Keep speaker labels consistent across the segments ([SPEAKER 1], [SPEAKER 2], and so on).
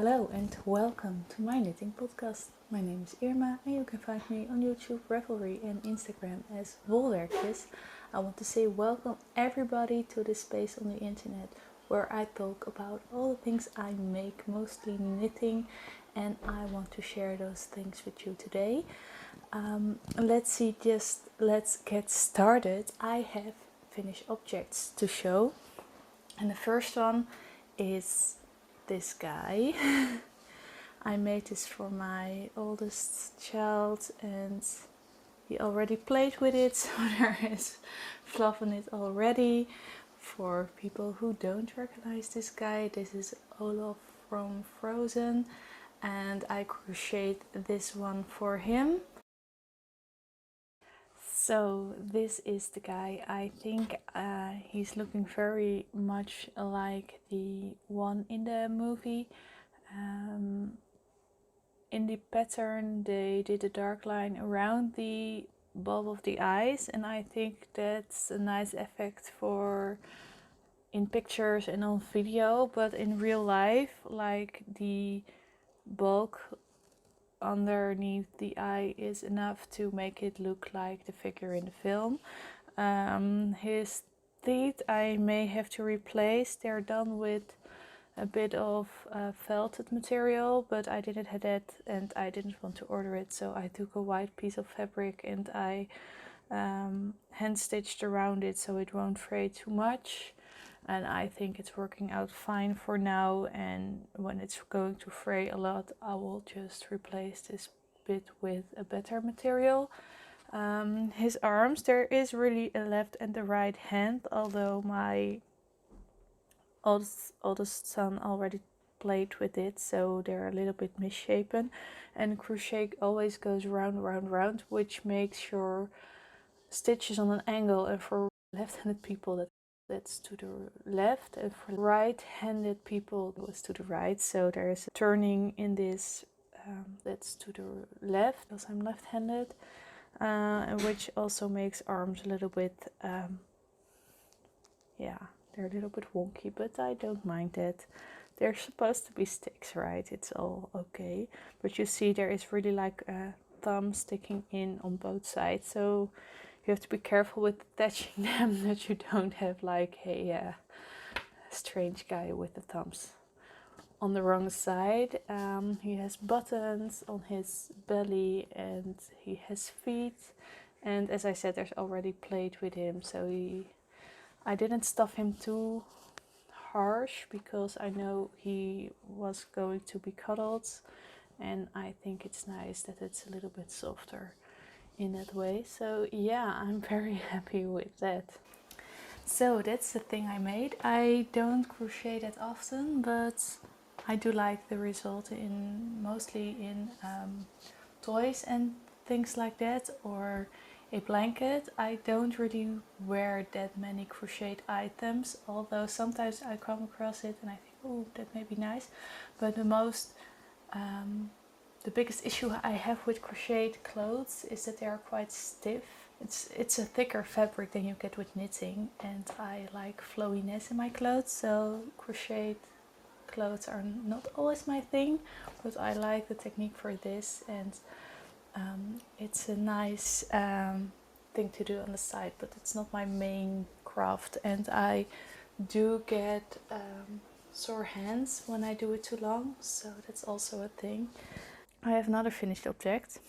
[SPEAKER 1] Hello and welcome to my knitting podcast. My name is Irma and you can find me on YouTube, Ravelry and Instagram as Wolwerkjes. I want to say welcome everybody to this space on the internet where I talk about all the things I make, mostly knitting, and I want to share those things with you today. Let's get started. I have finished objects to show, and the first one is this guy. I made this for my oldest child and he already played with it, so there is fluff on it already. For people who don't recognize this guy, this is Olaf from Frozen and I crocheted this one for him. So this is the guy. I think he's looking very much like the one in the movie. In the pattern they did a dark line around the bulb of the eyes, and I think that's a nice effect for in pictures and on video, but in real life, like, the bulk underneath the eye is enough to make it look like the figure in the film. His teeth I may have to replace. They're done with a bit of felted material, but I didn't have that and I didn't want to order it, so I took a white piece of fabric and I hand stitched around it so it won't fray too much, and I think it's working out fine for now, and when it's going to fray a lot I will just replace this bit with a better material. His arms, there is really a left and a right hand, although my oldest son already played with it, so they're a little bit misshapen, and crochet always goes round, which makes your stitches on an angle, and for left-handed people that's to the left, and for right-handed people it was to the right, so there's a turning in this that's to the left because I'm left-handed, which also makes arms a little bit they're a little bit wonky, but I don't mind that. They're supposed to be sticks, right? It's all okay. But you see there is really like a thumb sticking in on both sides, so you have to be careful with attaching them that you don't have like a strange guy with the thumbs on the wrong side. He has buttons on his belly and he has feet, and as I said, there's already played with him, so I didn't stuff him too harsh because I know he was going to be cuddled, and I think it's nice that it's a little bit softer in that way. So yeah, I'm very happy with that. So that's the thing I made. I don't crochet that often, but I do like the result mostly in toys and things like that, or a blanket. I don't really wear that many crocheted items, although sometimes I come across it and I think, oh, that may be nice. But the biggest issue I have with crocheted clothes is that they are quite stiff. It's a thicker fabric than you get with knitting, and I like flowiness in my clothes, so crocheted clothes are not always my thing, but I like the technique for this, and it's a nice thing to do on the side, but it's not my main craft, and I do get sore hands when I do it too long, so that's also a thing. I have another finished object,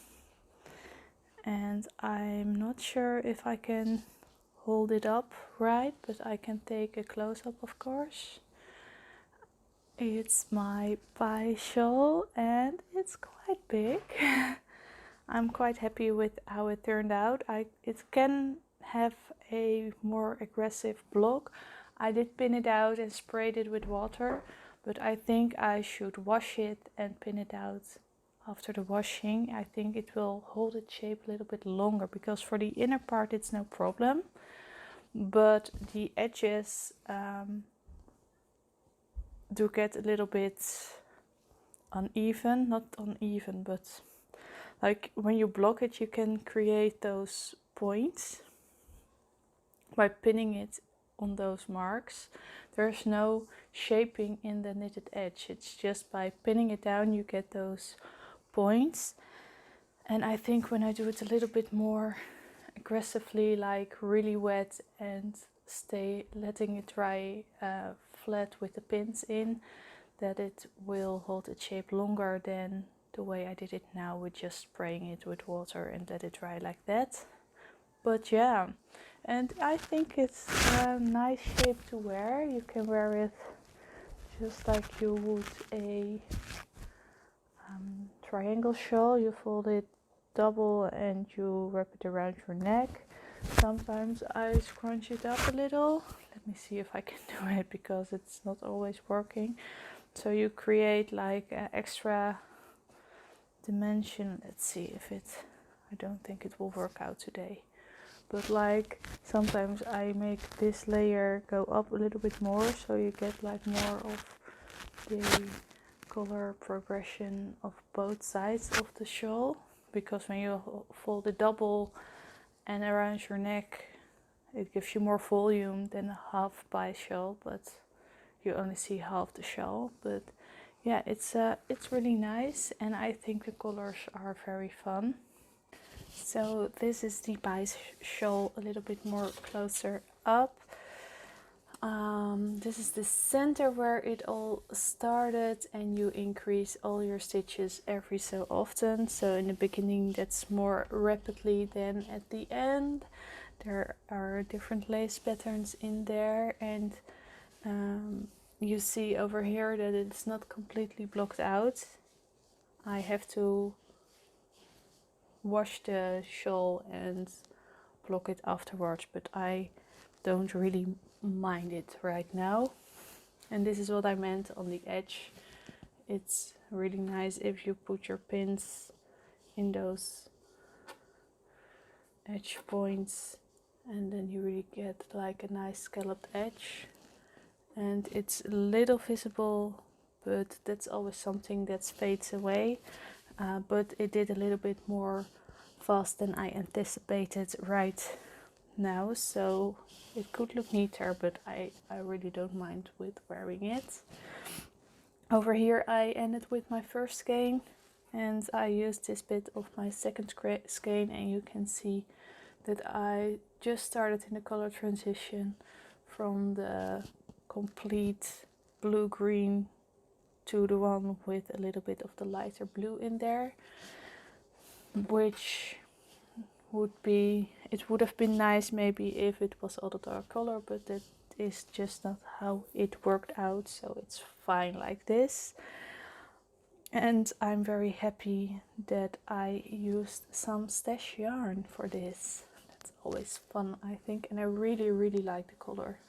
[SPEAKER 1] and I'm not sure if I can hold it up right, but I can take a close-up, of course. It's my PI Shawl and it's quite big. I'm quite happy with how it turned out. It can have a more aggressive block. I did pin it out and sprayed it with water, but I think I should wash it and pin it out after the washing. I think it will hold its shape a little bit longer, because for the inner part it's no problem, but the edges do get a little bit uneven. Not uneven, but like when you block it, you can create those points by pinning it on those marks. There's no shaping in the knitted edge. It's just by pinning it down you get those points. And I think when I do it a little bit more aggressively, like really wet and letting it dry flat with the pins in, that it will hold its shape longer than the way I did it now with just spraying it with water and let it dry like that. But yeah, and I think it's a nice shape to wear. You can wear it just like you would a triangle shawl. You fold it double and you wrap it around your neck. Sometimes I scrunch it up a little. Let me see if I can do it because it's not always working. So you create like an extra dimension. Let's see if I don't think it will work out today. But like sometimes I make this layer go up a little bit more, so you get like more of the color progression of both sides of the shawl. Because when you fold it double and around your neck, it gives you more volume than a half pie shawl, but you only see half the shawl. But yeah, it's really nice, and I think the colors are very fun. So this is the pie shawl a little bit more closer up. This is the center where it all started, and you increase all your stitches every so often. So in the beginning that's more rapidly than at the end. There are different lace patterns in there, and you see over here that it's not completely blocked out. I have to wash the shawl and block it afterwards, but I don't really mind it right now. And this is what I meant on the edge. It's really nice if you put your pins in those edge points, and then you really get like a nice scalloped edge. And it's a little visible, but that's always something that fades away. But it did a little bit more fast than I anticipated right now, so it could look neater, but I really don't mind with wearing it. Over here I ended with my first skein, and I used this bit of my second skein, and you can see that I just started in the color transition from the complete blue-green to the one with a little bit of the lighter blue in there, which it would have been nice maybe if it was all the dark color, but that is just not how it worked out, so it's fine like this. And I'm very happy that I used some stash yarn for this. That's always fun, I think, and I really like the color.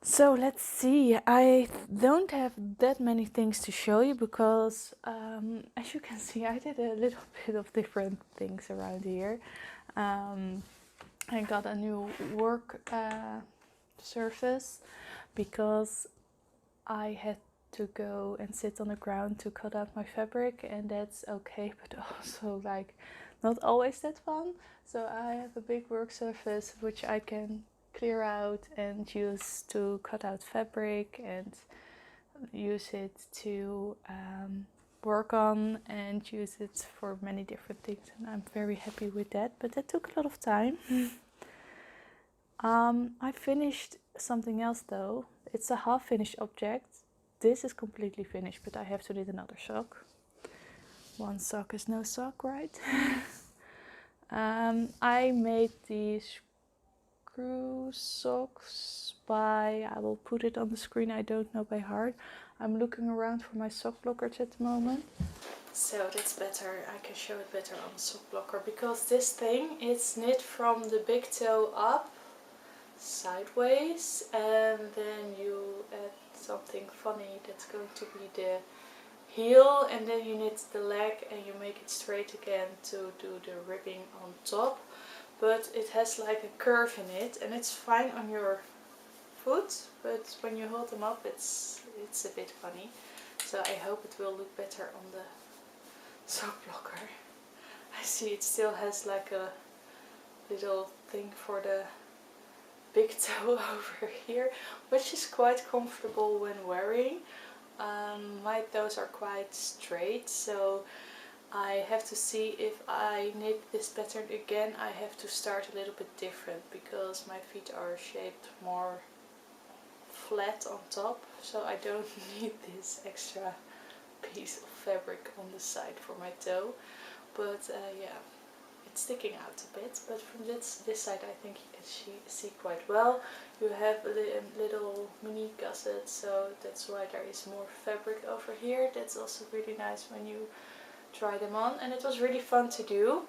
[SPEAKER 1] So let's see, I don't have that many things to show you because as you can see I did a little bit of different things around here. I got a new work surface because I had to go and sit on the ground to cut out my fabric, and that's okay, but also like not always that fun. So I have a big work surface which I can clear out and use to cut out fabric and use it to work on and use it for many different things, and I'm very happy with that, but that took a lot of time. I finished something else though. It's a half finished object. This is completely finished, but I have to knit another sock. One sock is no sock, right? I made these screw socks by, I will put it on the screen, I don't know by heart. I'm looking around for my sock blockers at the moment, so that's better. I can show it better on the sock blocker, because this thing is knit from the big toe up sideways, and then you add something funny that's going to be the heel, and then you knit the leg and you make it straight again to do the ribbing on top. But it has like a curve in it, and it's fine on your foot, but when you hold them up it's a bit funny. So I hope it will look better on the sock blocker. I see it still has like a little thing for the big toe over here, which is quite comfortable when wearing. My toes are quite straight, so I have to see if I knit this pattern again. I have to start a little bit different because my feet are shaped more flat on top, so I don't need this extra piece of fabric on the side for my toe. But yeah, it's sticking out a bit, but from this side I think you see quite well. You have a little mini gusset, so that's why there is more fabric over here. That's also really nice when you try them on, and it was really fun to do.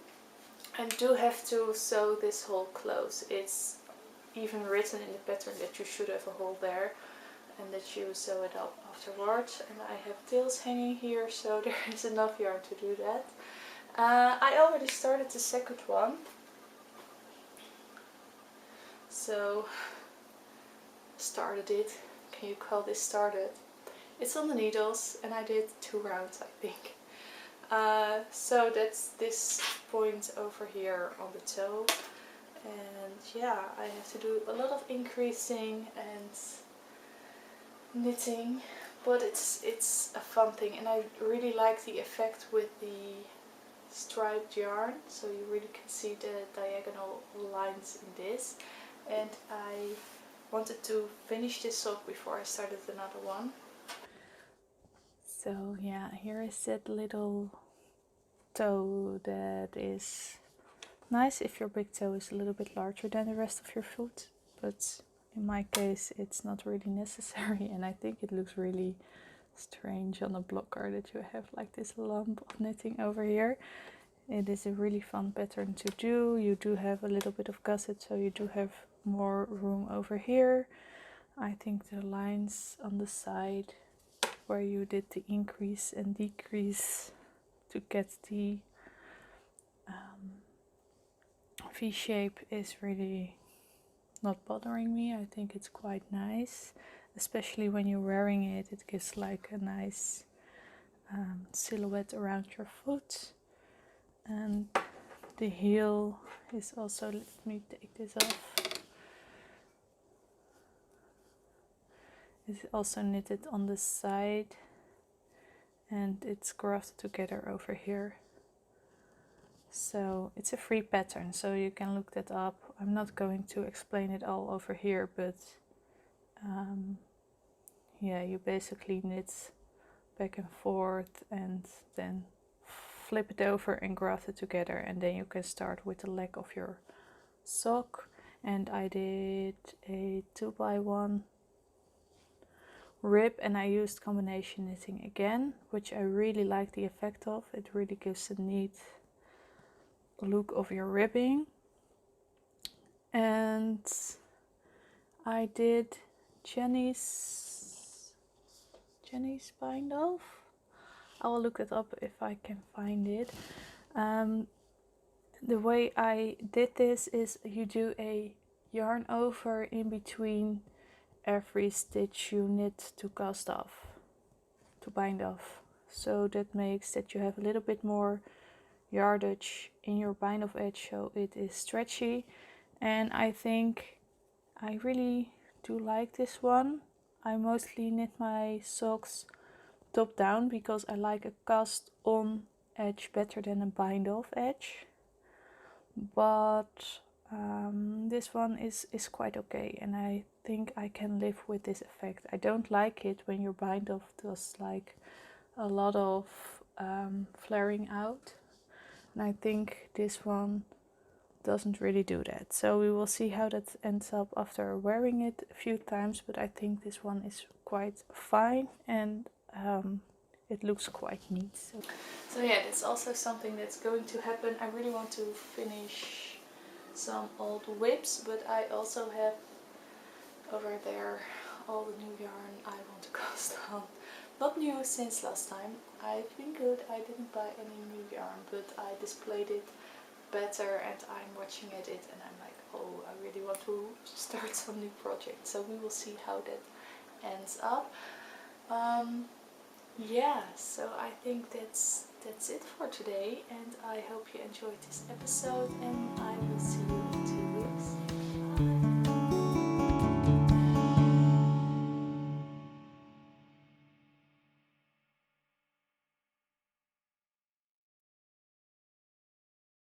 [SPEAKER 1] I do have to sew this hole close. It's even written in the pattern that you should have a hole there and that you sew it up afterwards. And I have tails hanging here, so there is enough yarn to do that. I already started the second one, so started it. Can you call this started? It's on the needles, and I did 2 rounds, I think. So that's this point over here on the toe, and yeah, I have to do a lot of increasing and knitting, but it's a fun thing, and I really like the effect with the striped yarn, so you really can see the diagonal lines in this. And I wanted to finish this sock before I started another one. So yeah, here is that little toe that is nice if your big toe is a little bit larger than the rest of your foot, but in my case it's not really necessary, and I think it looks really strange on a blocker that you have like this lump of knitting over here. It is a really fun pattern to do. You do have a little bit of gusset, so you do have more room over here. I think the lines on the side where you did the increase and decrease to get the V shape is really not bothering me. I think it's quite nice, especially when you're wearing it. It gives like a nice silhouette around your foot. And the heel is also, let me take this off, it's also knitted on the side, and it's grafted together over here. So it's a free pattern, so you can look that up. I'm not going to explain it all over here, but yeah, you basically knit back and forth and then flip it over and graft it together, and then you can start with the leg of your sock. And I did a 2x1 rib, and I used combination knitting again, which I really like the effect of. It really gives a neat look of your ribbing. And I did Jenny's bind off. I will look it up if I can find it. The way I did this is you do a yarn over in between every stitch you knit to cast off, to bind off. So that makes that you have a little bit more yardage in your bind off edge, so it is stretchy. And I think I really do like this one. I mostly knit my socks top down because I like a cast on edge better than a bind off edge, but this one is quite okay, and I think I can live with this effect. I don't like it when your bind off does like a lot of flaring out, and I think this one doesn't really do that. So we will see how that ends up after wearing it a few times, but I think this one is quite fine, and it looks quite neat. So yeah, that's also something that's going to happen. I really want to finish some old whips, but I also have over there all the new yarn I want to cast on. Not new since last time. I've been good. I didn't buy any new yarn, but I displayed it better, and I'm watching at it and I'm like, oh, I really want to start some new project. So we will see how that ends up. Yeah, so I think that's it for today, and I hope you enjoyed this episode, and I will see you